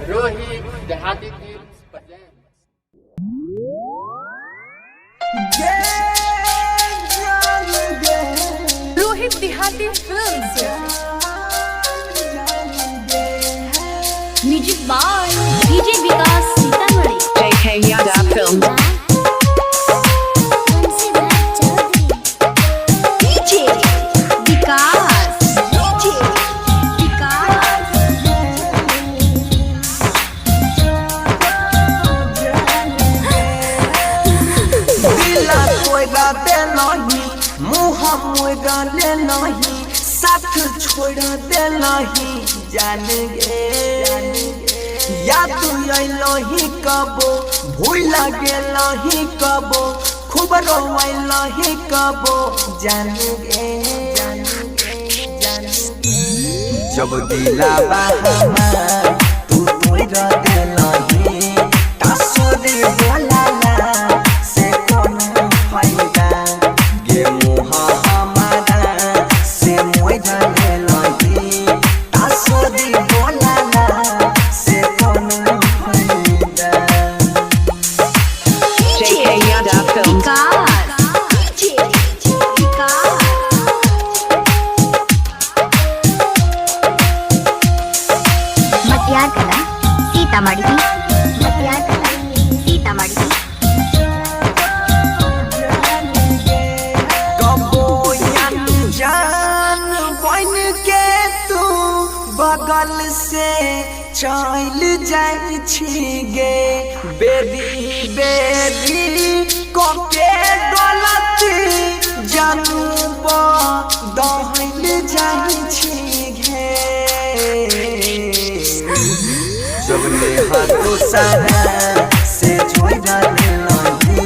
Rohit Dehati films present. Rohit Dehati films music by DJ Vikas Sitamarhi. JK Yada Films. ले नहीं साथ छोड़ दे नहीं जान गे या तू लही कबो भूल गेलही कबो खूब रोवलही कबो जान गे जब दिलावा हमार तू तोड़ देलही तासुरे बोलाला से कोनो फायदा गे मुहा बगल से चल जाई छी गे बेरी बेरी कोके गलती जानू दहल जाई छी गे जब ले हाथों सारा से छोड़ देलही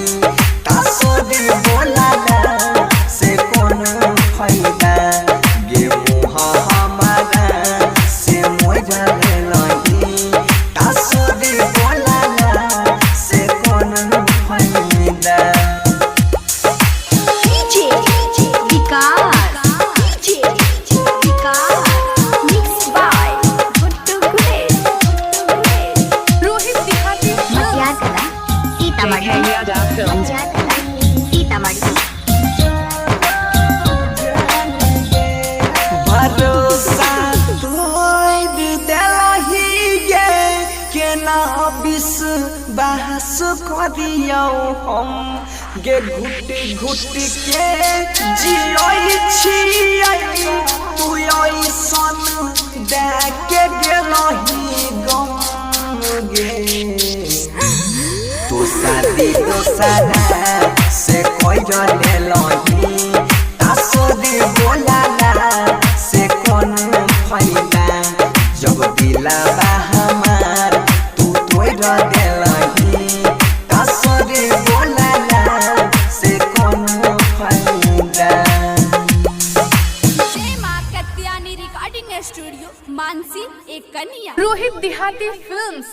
तासुरे बोलाला से कोनो फायदा गे मुहा JK Yada Films. भरोसा तोड़ देलही गे केना विश्वास करियौ हम गे घुट घुट के जियै छियै तू ऐसन देख के गेलही गम गे तो सारा से कोई लेलही तासुरे बोलाला से कौन फायदा जब दिलावा हमार तू तोड़ देलही तासुरे बोलाला से कौन फायदा। मां कत्यानी रिकॉर्डिंग स्टूडियो मानसी एक कन्या। रोहित देहाती फिल्म्स।